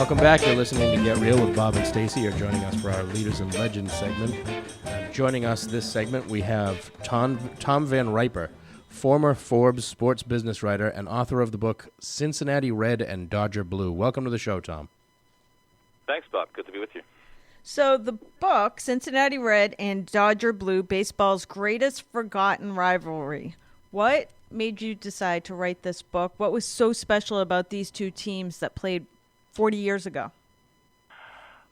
Welcome back. You're listening to Get Real with Bob and Stacy. You're joining us for our Leaders and Legends segment. Joining us this segment, we have Tom Van Riper, former Forbes sports business writer and author of the book Cincinnati Red and Dodger Blue. Welcome to the show, Tom. Thanks, Bob. Good to be with you. So the book, Cincinnati Red and Dodger Blue, baseball's greatest forgotten rivalry. What made you decide to write this book? What was so special about these two teams that played 40 years ago?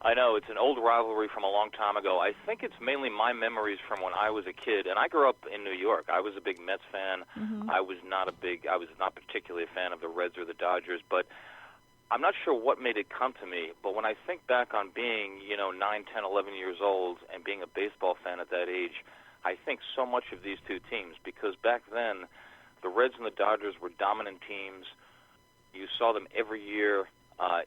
I know, it's an old rivalry from a long time ago. I think it's mainly my memories from when I was a kid, and I grew up in New York. I was a big Mets fan. I was not particularly a fan of the Reds or the Dodgers, but I'm not sure what made it come to me. But when I think back on being, 9, 10, 11 years old and being a baseball fan at that age, I think so much of these two teams, because back then the Reds and the Dodgers were dominant teams. You saw them every year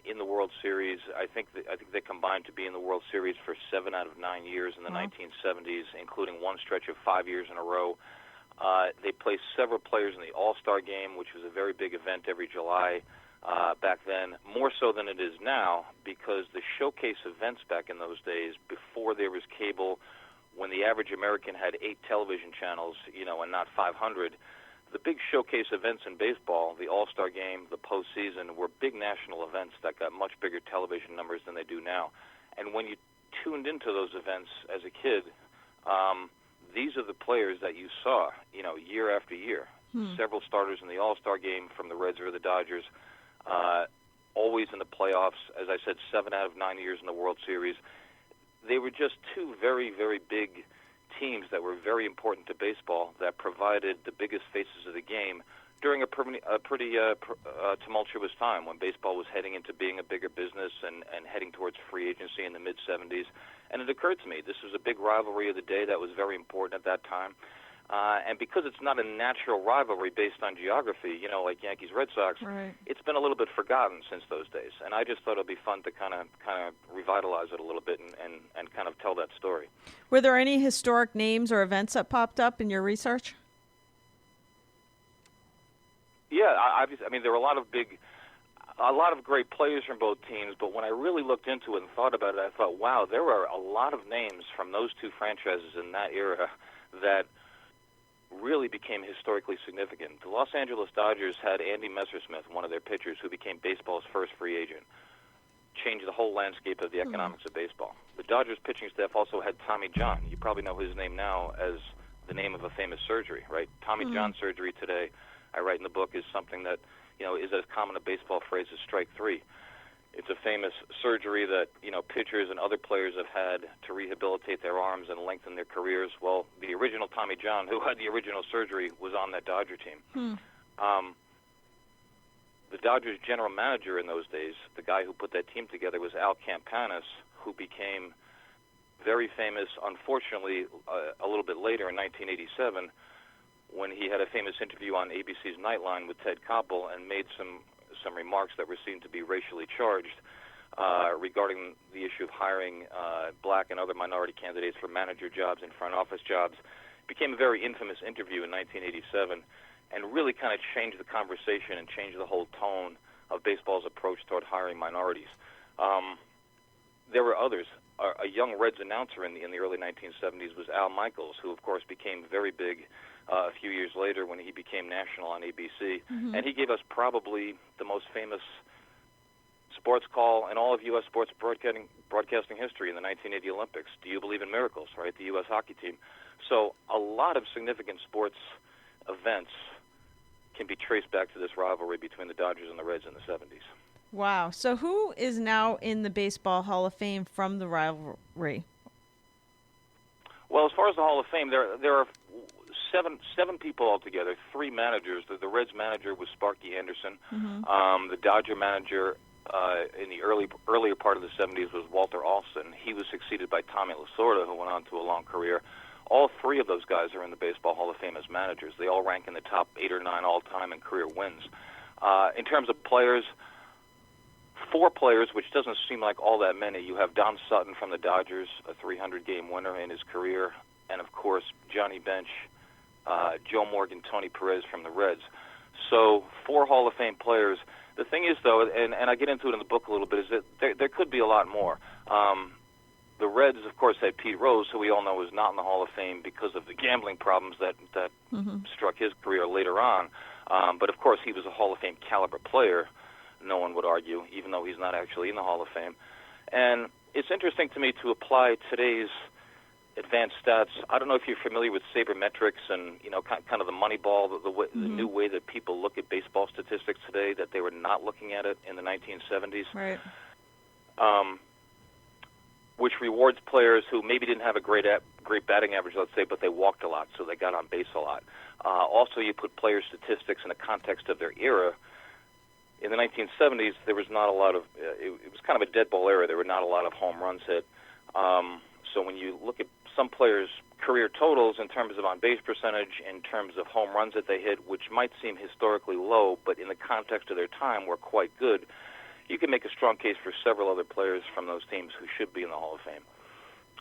in the World Series. I think they combined to be in the World Series for 7 out of 9 years in the 1970s, including one stretch of 5 years in a row. They placed several players in the All-Star Game, which was a very big event every July back then, more so than it is now, because the showcase events back in those days, before there was cable, when the average American had 8 television channels, and not 500, the big showcase events in baseball, the All-Star Game, the postseason, were big national events that got much bigger television numbers than they do now. And when you tuned into those events as a kid, these are the players that you saw, year after year. Several starters in the All-Star Game from the Reds or the Dodgers, always in the playoffs. As I said, 7 out of 9 years in the World Series. They were just two very, very big teams that were very important to baseball, that provided the biggest faces of the game during a pretty tumultuous time when baseball was heading into being a bigger business and heading towards free agency in the mid-'70s. And it occurred to me, this was a big rivalry of the day that was very important at that time. And because it's not a natural rivalry based on geography, like Yankees-Red Sox, It's been a little bit forgotten since those days. And I just thought it would be fun to kind of revitalize it a little bit and kind of tell that story. Were there any historic names or events that popped up in your research? Yeah, I mean, there were a lot of great players from both teams, but when I really looked into it and thought about it, I thought, wow, there were a lot of names from those two franchises in that era that really became historically significant. The Los Angeles Dodgers had Andy Messersmith, one of their pitchers, who became baseball's first free agent, changed the whole landscape of the economics of baseball. The Dodgers pitching staff also had Tommy John. You probably know his name now as the name of a famous surgery, right? Tommy John surgery today, I write in the book, is something that, is as common a baseball phrase as strike three. It's a famous surgery that, pitchers and other players have had to rehabilitate their arms and lengthen their careers. Well, the original Tommy John, who had the original surgery, was on that Dodger team. The Dodgers general manager in those days, the guy who put that team together, was Al Campanis, who became very famous, unfortunately, a little bit later in 1987, when he had a famous interview on ABC's Nightline with Ted Koppel and made some remarks that were seen to be racially charged regarding the issue of hiring black and other minority candidates for manager jobs and front office jobs. It became a very infamous interview in 1987 and really kind of changed the conversation and changed the whole tone of baseball's approach toward hiring minorities. There were others. A young Reds announcer in the early 1970s was Al Michaels, who, of course, became very big a few years later when he became national on ABC. And he gave us probably the most famous sports call in all of U.S. sports broadcasting history in the 1980 Olympics. Do you believe in miracles, right? The U.S. hockey team. So a lot of significant sports events can be traced back to this rivalry between the Dodgers and the Reds in the 70s. Wow. So who is now in the Baseball Hall of Fame from the rivalry? Well, as far as the Hall of Fame, there are seven people altogether, 3 managers. The Reds manager was Sparky Anderson. The Dodger manager in the earlier part of the 70s was Walter Alston. He was succeeded by Tommy Lasorda, who went on to a long career. All 3 of those guys are in the Baseball Hall of Fame as managers. They all rank in the top 8 or 9 all-time in career wins. In terms of players, 4 players, which doesn't seem like all that many. You have Don Sutton from the Dodgers, a 300-game winner in his career, and, of course, Johnny Bench, Joe Morgan, Tony Perez from the Reds. So 4 Hall of Fame players. The thing is, though, and I get into it in the book a little bit, is that there could be a lot more. The Reds, of course, had Pete Rose, who we all know is not in the Hall of Fame because of the gambling problems that struck his career later on. But, of course, he was a Hall of Fame caliber player, no one would argue, even though he's not actually in the Hall of Fame. And it's interesting to me to apply today's advanced stats. I don't know if you're familiar with sabermetrics and, kind of the Moneyball, the new way that people look at baseball statistics today, that they were not looking at it in the 1970s. Right. Which rewards players who maybe didn't have a great batting average, let's say, but they walked a lot, so they got on base a lot. Also, you put player statistics in the context of their era. In the 1970s, there was not a lot of it was kind of a dead ball era. There were not a lot of home runs hit. So when you look at some players' career totals in terms of on-base percentage, in terms of home runs that they hit, which might seem historically low, but in the context of their time were quite good, you can make a strong case for several other players from those teams who should be in the Hall of Fame.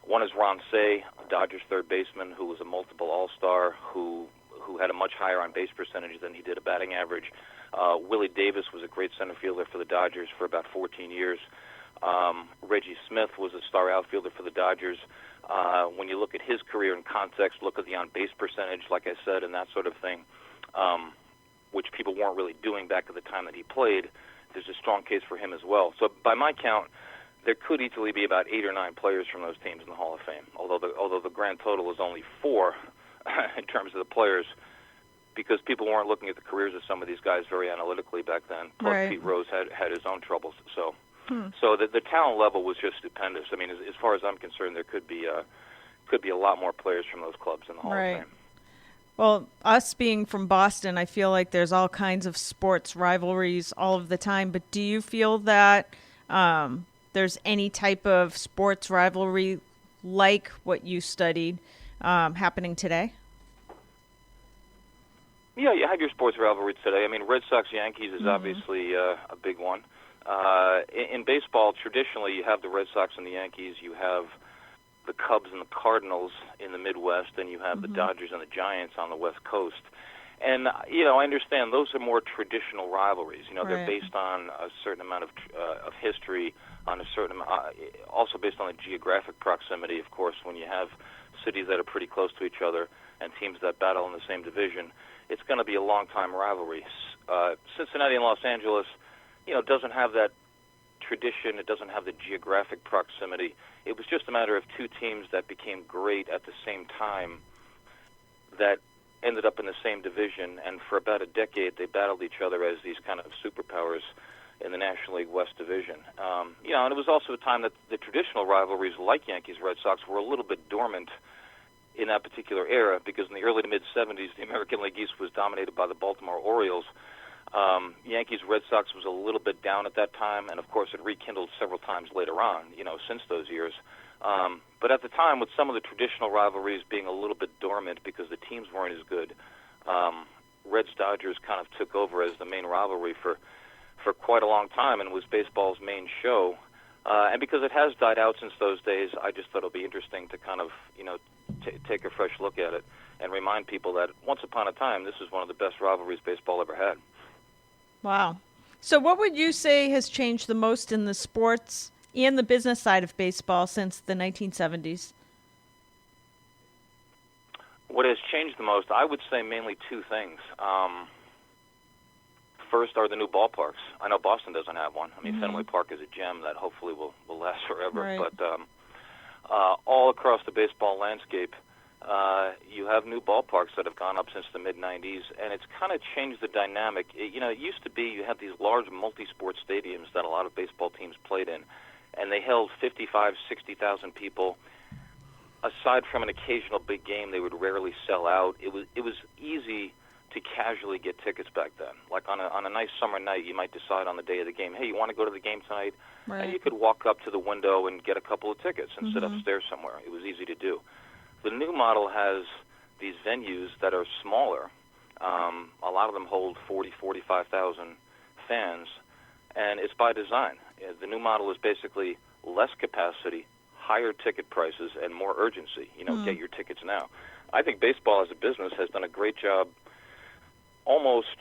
One is Ron Cey, a Dodgers third baseman who was a multiple All-Star, who had a much higher on-base percentage than he did a batting average. Willie Davis was a great center fielder for the Dodgers for about 14 years. Reggie Smith was a star outfielder for the Dodgers. When you look at his career in context, look at the on-base percentage, like I said, and that sort of thing, which people weren't really doing back at the time that he played, there's a strong case for him as well. So by my count, there could easily be about 8 or 9 players from those teams in the Hall of Fame, although the grand total is only 4 in terms of the players, because people weren't looking at the careers of some of these guys very analytically back then. Plus, Right. Pete Rose had his own troubles. So the talent level was just stupendous. I mean, as far as I'm concerned, there could be a lot more players from those clubs in the Hall Right. of Fame. Well, us being from Boston, I feel like there's all kinds of sports rivalries all of the time. But do you feel that there's any type of sports rivalry like what you studied happening today? Yeah, you have your sports rivalries today. I mean, Red Sox-Yankees is obviously a big one. In baseball, traditionally, you have the Red Sox and the Yankees. You have the Cubs and the Cardinals in the Midwest, and you have the Dodgers and the Giants on the West Coast. And, I understand those are more traditional rivalries. They're Right. based on a certain amount of history, on a certain also based on the geographic proximity, of course, when you have cities that are pretty close to each other and teams that battle in the same division. It's going to be a long-time rivalry. Cincinnati and Los Angeles, doesn't have that tradition. It doesn't have the geographic proximity. It was just a matter of 2 teams that became great at the same time that ended up in the same division, and for about a decade they battled each other as these kind of superpowers in the National League West Division. And it was also a time that the traditional rivalries like Yankees-Red Sox were a little bit dormant in that particular era, because in the early to mid-'70s, the American League East was dominated by the Baltimore Orioles. Yankees-Red Sox was a little bit down at that time, and of course it rekindled several times later on, since those years. But at the time, with some of the traditional rivalries being a little bit dormant because the teams weren't as good, Reds-Dodgers kind of took over as the main rivalry for quite a long time and was baseball's main show. And because it has died out since those days, I just thought it would be interesting to kind of, take a fresh look at it and remind people that once upon a time, this is one of the best rivalries baseball ever had. Wow. So what would you say has changed the most in the sports and the business side of baseball since the 1970s? What has changed the most, I would say mainly 2 things. First are the new ballparks. I know Boston doesn't have one. I mean, Fenway Park is a gem that hopefully will last forever. Right. But all across the baseball landscape, you have new ballparks that have gone up since the mid-'90s, and it's kind of changed the dynamic. It used to be you had these large multi-sport stadiums that a lot of baseball teams played in, and they held 55,000, 60,000 people. Aside from an occasional big game, they would rarely sell out. It was easy to casually get tickets back then. Like on a nice summer night, you might decide on the day of the game, hey, you want to go to the game tonight? Right. And you could walk up to the window and get a couple of tickets and sit upstairs somewhere. It was easy to do. The new model has these venues that are smaller. A lot of them hold 40,000, 45,000 fans, and it's by design. The new model is basically less capacity, higher ticket prices, and more urgency. Get your tickets now. I think baseball as a business has done a great job almost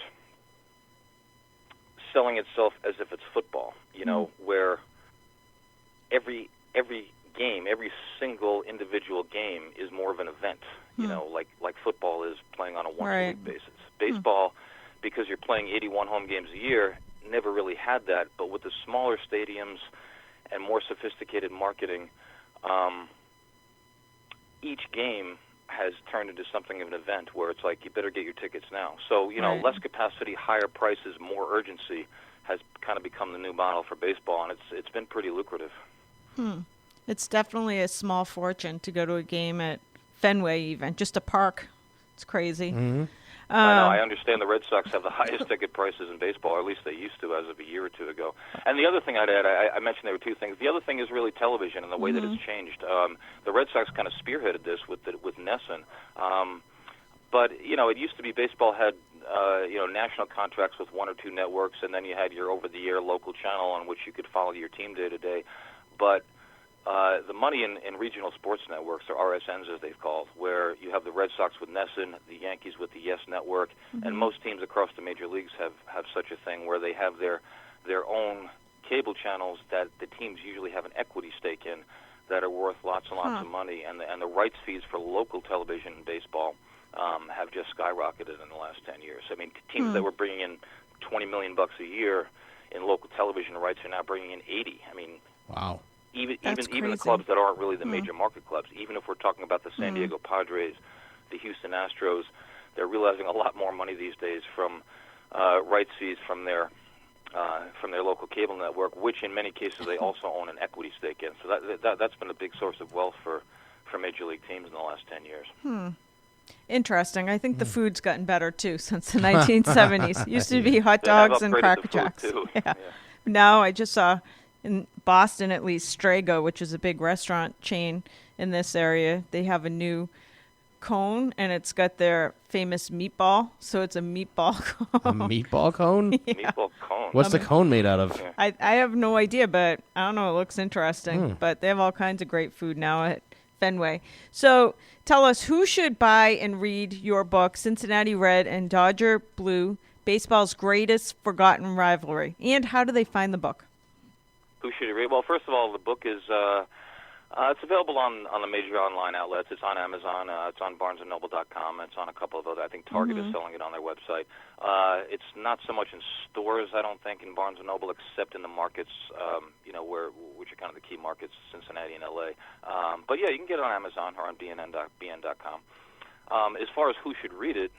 selling itself as if it's football, where every game, every single individual game is more of an event, like football is playing on a once-a-week basis. Baseball, because you're playing 81 home games a year, never really had that, but with the smaller stadiums and more sophisticated marketing, each game has turned into something of an event where it's like, you better get your tickets now. So, less capacity, higher prices, more urgency has kind of become the new model for baseball, and it's been pretty lucrative. It's definitely a small fortune to go to a game at Fenway, even just a park. It's crazy. Mm-hmm. I know. I understand the Red Sox have the highest ticket prices in baseball, or at least they used to as of a year or two ago. And the other thing I'd add, I mentioned there were two things. The other thing is really television and the way that it's changed. The Red Sox kind of spearheaded this with NESN. But, it used to be baseball had, national contracts with one or two networks, and then you had your over-the-air local channel on which you could follow your team day to day. But the money in regional sports networks, or RSNs as they've called, where you have the Red Sox with NESN, the Yankees with the Yes Network, and most teams across the major leagues have such a thing where they have their own cable channels that the teams usually have an equity stake in that are worth lots and lots of money, and the rights fees for local television and baseball have just skyrocketed in the last 10 years. I mean, teams that were bringing in $20 million a year in local television rights are now bringing in 80. I mean, wow. Even the clubs that aren't really the major market clubs, even if we're talking about the San Diego Padres, the Houston Astros, they're realizing a lot more money these days from rights fees from their local cable network, which in many cases they also own an equity stake in. So that's been a big source of wealth for major league teams in the last 10 years. Interesting. I think the food's gotten better too since the 1970s. Used to be hot dogs and Cracker Jacks. Yeah. Now I just saw in Boston, at least, Strago, which is a big restaurant chain in this area, they have a new cone, and it's got their famous meatball. So it's a meatball cone. A meatball cone? Yeah. Meatball cone. What's the cone made out of? I have no idea, but I don't know. It looks interesting. But they have all kinds of great food now at Fenway. So tell us, who should buy and read your book, Cincinnati Red and Dodger Blue, Baseball's Greatest Forgotten Rivalry? And how do they find the book? Who should you read? Well, first of all, the book is it's available on the major online outlets. It's on Amazon. It's on BarnesandNoble.com. It's on a couple of other. I think Target is selling it on their website. It's not so much in stores, I don't think, in Barnes and Noble, except in the markets, which are kind of the key markets, Cincinnati and LA. But yeah, you can get it on Amazon or on bn.com. As far as who should read it,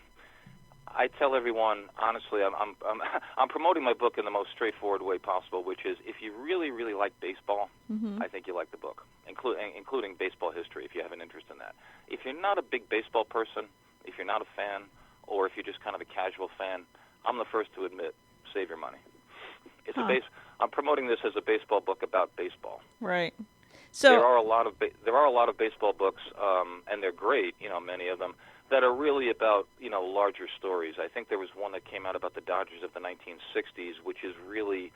I tell everyone, honestly, I'm promoting my book in the most straightforward way possible, which is if you really, really like baseball, I think you like the book, including baseball history, if you have an interest in that. If you're not a big baseball person, if you're not a fan, or if you're just kind of a casual fan, I'm the first to admit, save your money. I'm promoting this as a baseball book about baseball. Right. So there are a lot of baseball books, and they're great, many of them, that are really about, larger stories. I think there was one that came out about the Dodgers of the 1960s, which is really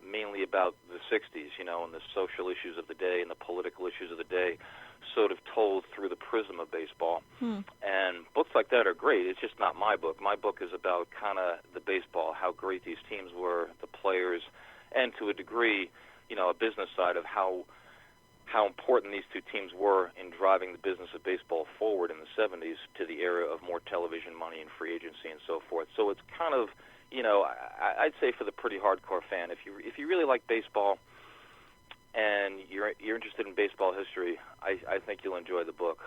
mainly about the 60s, and the social issues of the day and the political issues of the day, sort of told through the prism of baseball. And books like that are great. It's just not my book. My book is about kind of the baseball, how great these teams were, the players, and to a degree, a business side of how important these two teams were in driving the business of baseball forward in the 70s to the era of more television money and free agency and so forth. So it's kind of, I'd say for the pretty hardcore fan, if you really like baseball and you're interested in baseball history, I think you'll enjoy the book.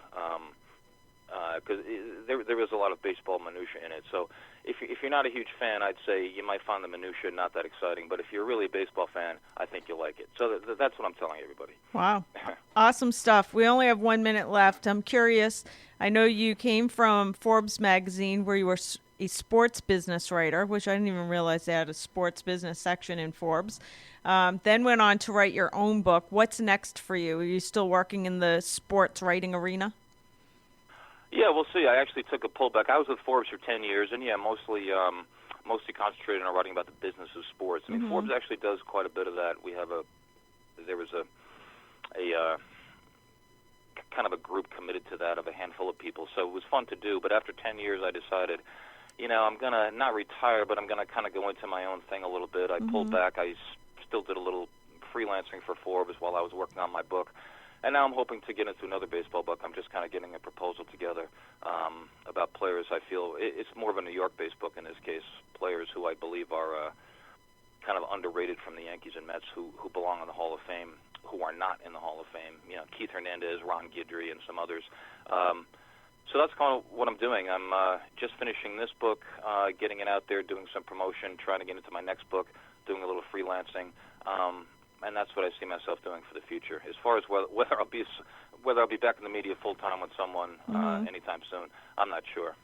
Because there is a lot of baseball minutia in it. So if you're not a huge fan, I'd say you might find the minutia not that exciting. But if you're really a baseball fan, I think you'll like it. So that's what I'm telling everybody. Wow. Awesome stuff. We only have 1 minute left. I'm curious. I know you came from Forbes magazine where you were a sports business writer, which I didn't even realize they had a sports business section in Forbes. Then went on to write your own book. What's next for you? Are you still working in the sports writing arena? Yeah, we'll see. I actually took a pullback. I was with Forbes for 10 years, and mostly concentrated on writing about the business of sports. I mean, Forbes actually does quite a bit of that. There was a kind of a group committed to that of a handful of people, so it was fun to do. But after 10 years, I decided, I'm going to not retire, but I'm going to kind of go into my own thing a little bit. I pulled back. I still did a little freelancing for Forbes while I was working on my book. And now I'm hoping to get into another baseball book. I'm just kind of getting a proposal together about players I feel it's more of a New York-based book in this case, players who I believe are kind of underrated from the Yankees and Mets who belong in the Hall of Fame, who are not in the Hall of Fame. Keith Hernandez, Ron Guidry, and some others. So that's kind of what I'm doing. I'm just finishing this book, getting it out there, doing some promotion, trying to get into my next book, doing a little freelancing, and that's what I see myself doing for the future. As far as whether I'll be back in the media full time with someone anytime soon, I'm not sure.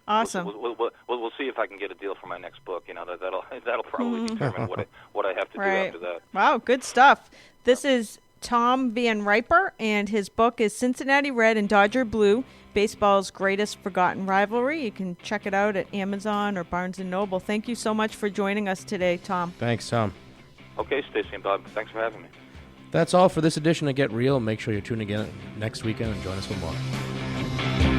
Awesome. We'll see if I can get a deal for my next book. That'll probably determine what I have to do after that. Wow, good stuff. This is Tom Van Riper, and his book is Cincinnati Red and Dodger Blue, Baseball's Greatest Forgotten Rivalry. You can check it out at Amazon or Barnes & Noble. Thank you so much for joining us today, Tom. Thanks, Tom. Okay, Stacey and Bob, thanks for having me. That's all for this edition of Get Real. Make sure you tune in again next weekend and join us for more.